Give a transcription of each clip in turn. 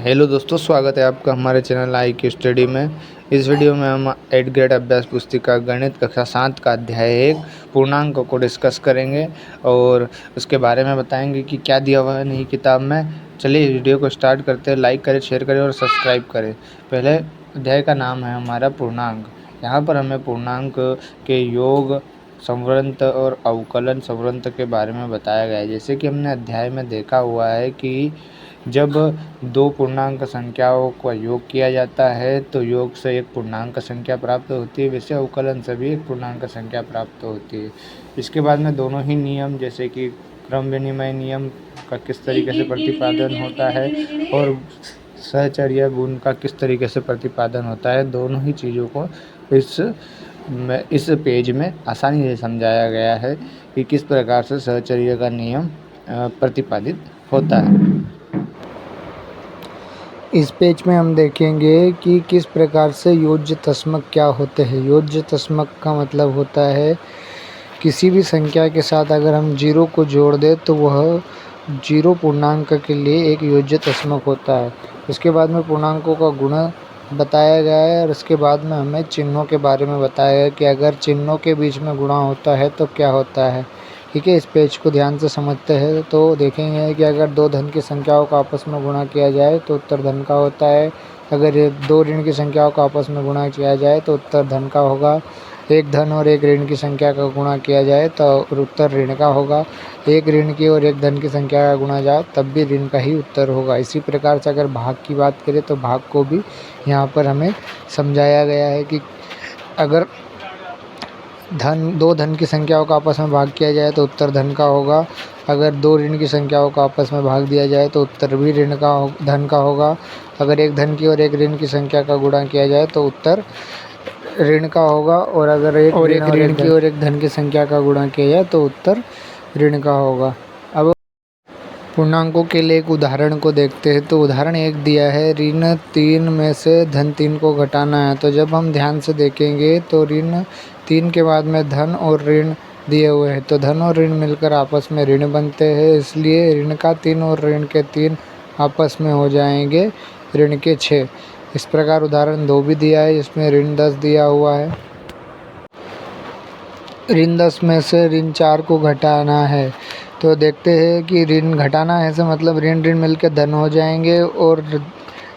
Hello दोस्तों, स्वागत है आपका हमारे चैनल आई क्यू स्टडी में। इस वीडियो में हम 8th ग्रेड अभ्यास पुस्तिका गणित कक्षा 7 का अध्याय 1 पूर्णांक को डिस्कस करेंगे और उसके बारे में बताएंगे कि क्या दिया हुआ है नई किताब में। चलिए वीडियो को स्टार्ट करते हैं। लाइक करें, शेयर करें और सब्सक्राइब करें। पहले अध्याय का नाम है हमारा पूर्णांक। यहाँ पर हमें पूर्णांक के योग, संवृत्त और अवकलन संवृत्त के बारे में बताया गया है। जैसे कि हमने अध्याय में देखा हुआ है कि जब दो पूर्णांक संख्याओं का योग किया जाता है तो योग से एक पूर्णांक संख्या प्राप्त होती है, वैसे अवकलन से भी एक पूर्णांक संख्या प्राप्त होती है। इसके बाद में दोनों ही नियम, जैसे कि क्रम विनिमय नियम का किस तरीके से प्रतिपादन होता है और सहचर्या गुण का किस तरीके से प्रतिपादन होता है, दोनों ही चीज़ों को इस पेज में आसानी से समझाया गया है कि किस प्रकार से सहचर्या का नियम प्रतिपादित होता है। इस पेज में हम देखेंगे कि किस प्रकार से योज्य तस्मक क्या होते हैं। योज्य तस्मक का मतलब होता है किसी भी संख्या के साथ अगर हम 0 को जोड़ दें तो वह 0 पूर्णांक के लिए एक योज्य तस्मक होता है। उसके बाद में पूर्णांकों का गुण बताया गया है और उसके बाद में हमें चिन्हों के बारे में बताया गया कि अगर चिन्हों के बीच में गुणा होता है तो क्या होता है। ठीक है, इस पेज को ध्यान से समझते हैं तो देखेंगे कि अगर दो धन की संख्याओं का आपस में गुणा किया जाए तो उत्तर धन का होता है। अगर दो ऋण की संख्याओं का आपस में गुणा किया जाए तो उत्तर धन का होगा। एक धन और एक ऋण की संख्या का गुणा किया जाए तो उत्तर ऋण का होगा। एक ऋण की और एक धन की संख्या का गुणा जाए तब भी ऋण का ही उत्तर होगा। इसी प्रकार से अगर भाग की बात करें तो भाग को भी यहाँ पर हमें समझाया गया है कि अगर दो धन की संख्याओं का आपस में भाग किया जाए तो उत्तर धन का होगा। अगर दो ऋण की संख्याओं का आपस में भाग दिया जाए तो उत्तर भी धन का होगा। अगर एक धन की और एक ऋण की संख्या का गुणा किया जाए तो उत्तर ऋण का होगा और अगर एक ऋण की और एक धन की संख्या का गुणा किया जाए तो उत्तर ऋण का होगा। अब पूर्णांकों के लिए एक उदाहरण को देखते हैं। तो उदाहरण 1 दिया है, ऋण 3 में से धन 3 को घटाना है। तो जब हम ध्यान से देखेंगे तो ऋण 3 के बाद में धन और ऋण दिए हुए हैं, तो धन और ऋण मिलकर आपस में ऋण बनते हैं, इसलिए ऋण का 3 और ऋण के 3 आपस में हो जाएंगे ऋण के 6। इस प्रकार उदाहरण 2 भी दिया है, इसमें ऋण 10 दिया हुआ है। ऋण 10 में से ऋण 4 को घटाना है। तो देखते हैं कि ऋण घटाना है से मतलब ऋण ऋण मिलकर धन हो जाएंगे और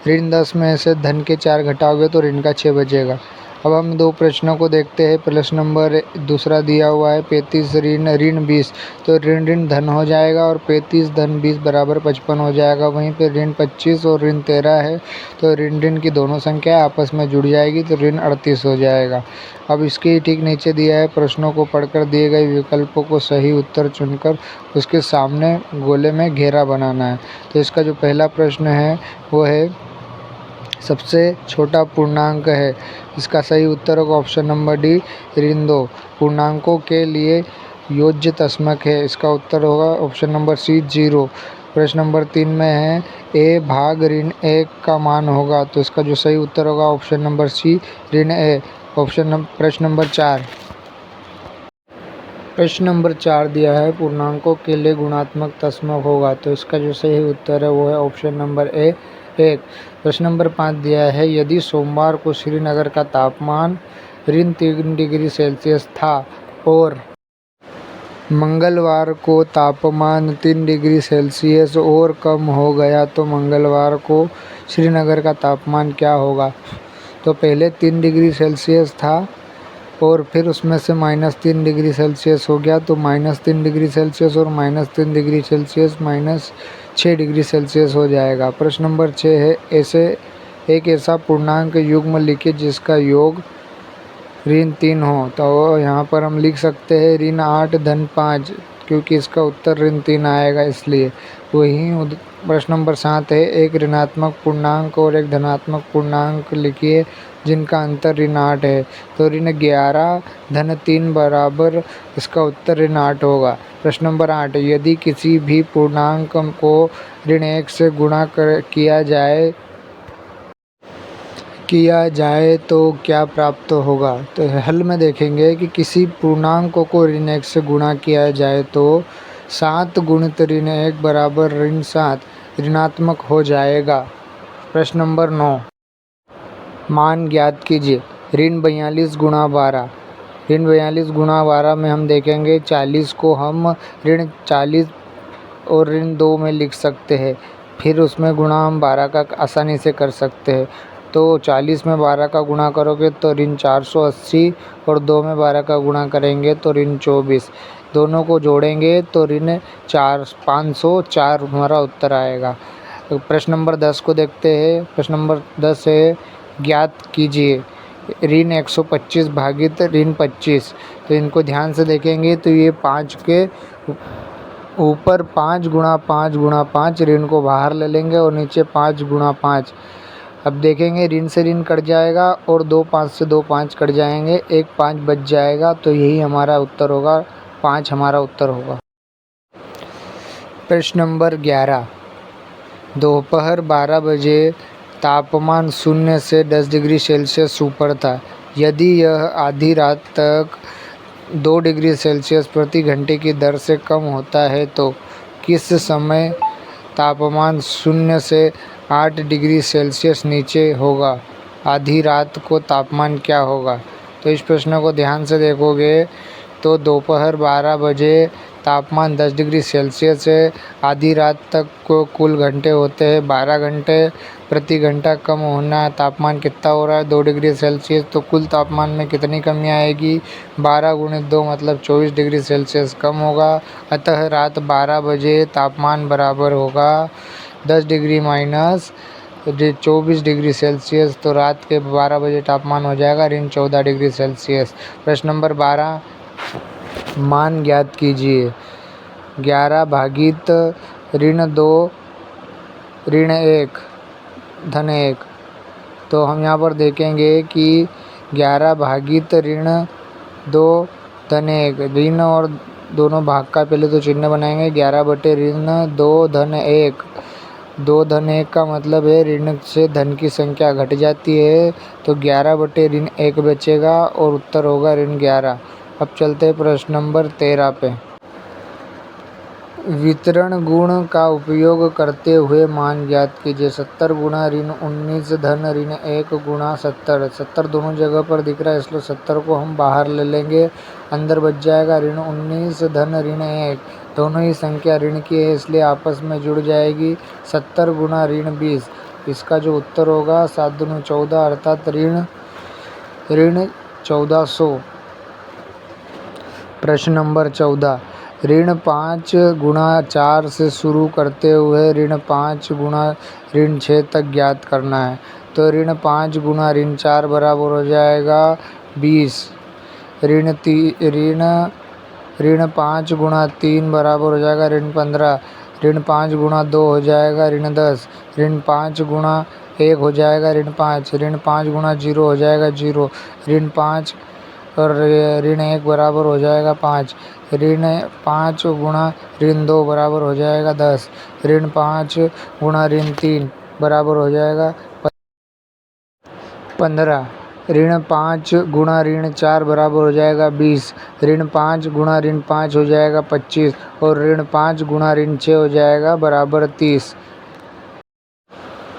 ऋण 10 में से धन के 4 घटाओगे तो ऋण का 6 बचेगा। अब हम दो प्रश्नों को देखते हैं। प्रश्न नंबर दूसरा दिया हुआ है 35 ऋण 20। तो ऋण ऋण धन हो जाएगा और 35 धन 20 बराबर 55 हो जाएगा। वहीं पे ऋण 25 और ऋण 13 है, तो ऋण ऋण की दोनों संख्या आपस में जुड़ जाएगी तो ऋण 38 हो जाएगा। अब इसके ठीक नीचे दिया है, प्रश्नों को पढ़कर दिए गए विकल्पों को सही उत्तर चुनकर उसके सामने गोले में घेरा बनाना है। तो इसका जो पहला प्रश्न है वो है सबसे छोटा पूर्णांक है। इसका सही उत्तर होगा ऑप्शन नंबर डी, ऋण 2। पूर्णांकों के लिए योज्य तस्मक है, इसका उत्तर होगा ऑप्शन नंबर सी, 0। प्रश्न नंबर 3 में है ए भाग ऋण 1 का मान होगा, तो इसका जो सही उत्तर होगा ऑप्शन नंबर सी, ऋण ए। प्रश्न नंबर 4। प्रश्न नंबर 4 दिया है पूर्णांकों के लिए गुणात्मक तस्मक होगा, तो इसका जो सही उत्तर है वो है ऑप्शन नंबर ए, 1। प्रश्न नंबर 5 दिया है यदि सोमवार को श्रीनगर का तापमान ऋण 3 डिग्री सेल्सियस था और मंगलवार को तापमान 3 डिग्री सेल्सियस और कम हो गया तो मंगलवार को श्रीनगर का तापमान क्या होगा। तो पहले 3 डिग्री सेल्सियस था और फिर उसमें से -3 डिग्री सेल्सियस हो गया, तो -3 डिग्री सेल्सियस और -3 डिग्री सेल्सियस -6 डिग्री सेल्सियस हो जाएगा। प्रश्न नंबर 6 है एक ऐसा पूर्णांक युग्म लिखिए जिसका योग ऋण 3 हो। तो यहाँ पर हम लिख सकते हैं ऋण 8 धन 5, क्योंकि इसका उत्तर ऋण 3 आएगा इसलिए। वहीं प्रश्न नंबर 7 है एक ऋणात्मक पूर्णांक और एक धनात्मक पूर्णांक लिखिए जिनका अंतर ऋण 8 है। तो ऋण 11 धन 3 बराबर, इसका उत्तर ऋण 8 होगा। प्रश्न नंबर 8, यदि किसी भी पूर्णांक को ऋण 1 से गुणा किया जाए तो क्या प्राप्त होगा। तो हल में देखेंगे कि किसी पूर्णांक को ऋण 1 से गुणा किया जाए तो 7 गुणित ऋण 1 बराबर ऋण 7 ऋणात्मक हो जाएगा। प्रश्न नंबर 9, मान ज्ञात कीजिए। ऋण 42 गुणा 12। ऋण 42 गुणा 12 में हम देखेंगे 40 को हम ऋण 40 और ऋण 2 में लिख सकते हैं। फिर उसमें गुणा हम 12 का आसानी से कर सकते हैं। तो 40 में 12 का गुणा करोगे तो ऋण 480 और 2 में 12 का गुणा करेंगे तो ऋण 24। दोनों को जोड़ेंगे तो ऋण 504 हमारा उत्तर आएगा। प्रश्न नंबर 10 को देखते हैं। प्रश्न नंबर 10 है, ज्ञात कीजिए ऋण 125 भागित ऋण 25। तो इनको ध्यान से देखेंगे तो ये 5 के ऊपर 5 गुणा 5 गुणा 5 ऋण को बाहर ले लेंगे और नीचे 5 गुणा 5। अब देखेंगे ऋण से ऋण कट जाएगा और 2 5 से 2 5 कट जाएंगे, 1 5 बच जाएगा। तो यही हमारा उत्तर होगा, 5 हमारा उत्तर होगा। प्रश्न नंबर 11, दोपहर 12 बजे तापमान 0 से 10 डिग्री सेल्सियस ऊपर था। यदि यह आधी रात तक 2 डिग्री सेल्सियस प्रति घंटे की दर से कम होता है तो किस समय तापमान 0 से 8 डिग्री सेल्सियस नीचे होगा? आधी रात को तापमान क्या होगा? तो इस प्रश्न को ध्यान से देखोगे तो दोपहर 12 बजे तापमान 10 डिग्री सेल्सियस है। आधी रात तक को कुल घंटे होते हैं 12 घंटे। प्रति घंटा कम होना तापमान कितना हो रहा है? 2 डिग्री सेल्सियस। तो कुल तापमान में कितनी कमी आएगी? 12 गुणित 2 मतलब 24 डिग्री सेल्सियस कम होगा। अतः रात 12 बजे तापमान बराबर होगा 10 डिग्री माइनस 24 डिग्री सेल्सियस। तो रात के 12 बजे तापमान हो जाएगा ऋण 14 डिग्री सेल्सियस। प्रश्न नंबर 12, मान ज्ञात कीजिए। 11 भागित ऋण 2 ऋण 1 धन 1। तो हम यहाँ पर देखेंगे कि 11 भागित ऋण 2 धन 1, ऋण और दोनों भाग का पहले तो चिन्ह बनाएंगे। 11 बटे ऋण 2 धन 1। 2 धन 1 का मतलब है ऋण से धन की संख्या घट जाती है, तो 11 बटे ऋण 1 बचेगा और उत्तर होगा ऋण 11। अब चलते हैं प्रश्न नंबर 13 पे। वितरण गुण का उपयोग करते हुए मान ज्ञात कीजिए। 70 गुणा ऋण 19 धन ऋण 1 गुणा 70। 70 दोनों जगह पर दिख रहा है, इसलिए 70 को हम बाहर ले लेंगे। अंदर बच जाएगा ऋण 19 धन ऋण 1। दोनों ही संख्या ऋण की है इसलिए आपस में जुड़ जाएगी। 70 गुणा ऋण 20। इसका जो उत्तर होगा 7 दूनी 14 अर्थात ऋण 1400। प्रश्न नंबर 14, ऋण 5 गुणा 4 से शुरू करते हुए ऋण 5 गुणा ऋण 6 तक ज्ञात करना है। तो ऋण 5 गुणा ऋण 4 बराबर हो जाएगा 20। ऋण 5 गुणा 3 बराबर हो जाएगा ऋण 15। ऋण 5 गुणा 2 हो जाएगा ऋण 10। ऋण 5 गुणा 1 हो जाएगा ऋण 5। ऋण 5 गुणा 0 हो जाएगा 0। ऋण 5 और ऋण 1 बराबर हो जाएगा 5। ऋण 5 गुणा ऋण 2 बराबर हो जाएगा 10। ऋण 5 गुणा ऋण 3 बराबर हो जाएगा 15। ऋण 5 गुणा ऋण 4 बराबर हो जाएगा 20। ऋण 5 गुणा ऋण 5 हो जाएगा 25 और ऋण 5 गुणा ऋण 6 हो जाएगा बराबर 30।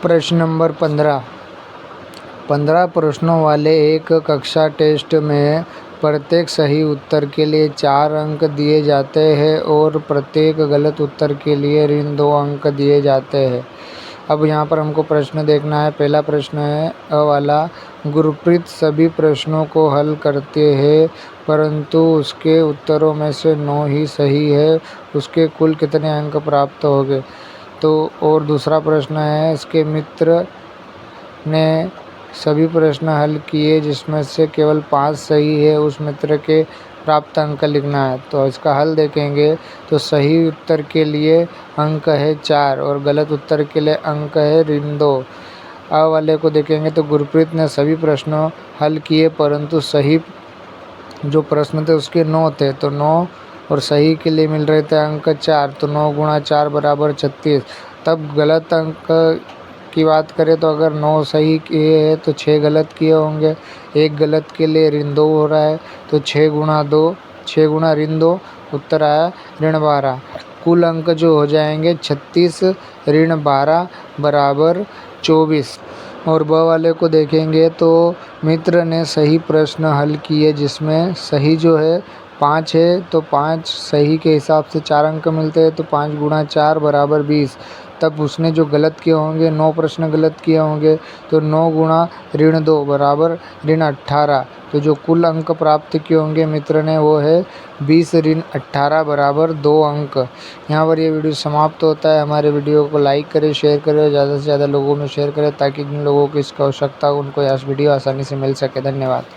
प्रश्न नंबर 15, 15 प्रश्नों वाले एक कक्षा टेस्ट में प्रत्येक सही उत्तर के लिए 4 अंक दिए जाते हैं और प्रत्येक गलत उत्तर के लिए ऋण 2 अंक दिए जाते हैं। अब यहाँ पर हमको प्रश्न देखना है। पहला प्रश्न है अ वाला, गुरप्रीत सभी प्रश्नों को हल करते हैं परंतु उसके उत्तरों में से 9 ही सही है, उसके कुल कितने अंक प्राप्त होंगे? तो और दूसरा प्रश्न है, इसके मित्र ने सभी प्रश्न हल किए जिसमें से केवल 5 सही है, उस मित्र के प्राप्त अंक लिखना है। तो इसका हल देखेंगे तो सही उत्तर के लिए अंक है 4 और गलत उत्तर के लिए अंक है ऋण 2। अ वाले को देखेंगे तो गुरप्रीत ने सभी प्रश्नों हल किए परंतु सही जो प्रश्न थे उसके 9 थे, तो 9 और सही के लिए मिल रहे थे अंक 4। तो 9 गुणा 4 बराबर 36। तब गलत अंक की बात करें तो अगर 9 सही किए हैं तो 6 गलत किए होंगे, एक गलत के लिए ऋण 2 हो रहा है। तो 6 गुणा ऋण 2 उत्तर आया ऋण 12। कुल अंक जो हो जाएंगे 36 ऋण 12 बराबर 24। और ब वाले को देखेंगे तो मित्र ने सही प्रश्न हल किए जिसमें सही जो है 5 है, तो 5 सही के हिसाब से 4 अंक मिलते हैं, तो 5 गुणा 4 बराबर 20। तब उसने जो गलत किए होंगे 9 प्रश्न गलत किए होंगे, तो 9 गुणा -2 बराबर -18। तो जो कुल अंक प्राप्त किए होंगे मित्र ने वो है 20 ऋण 18 बराबर 2 अंक। यहाँ पर ये वीडियो समाप्त होता है। हमारे वीडियो को लाइक करें, शेयर करें और ज़्यादा से ज़्यादा लोगों में शेयर करें ताकि जिन लोगों को इसकी आवश्यकता हो उनको यह वीडियो आसानी से मिल सके। धन्यवाद।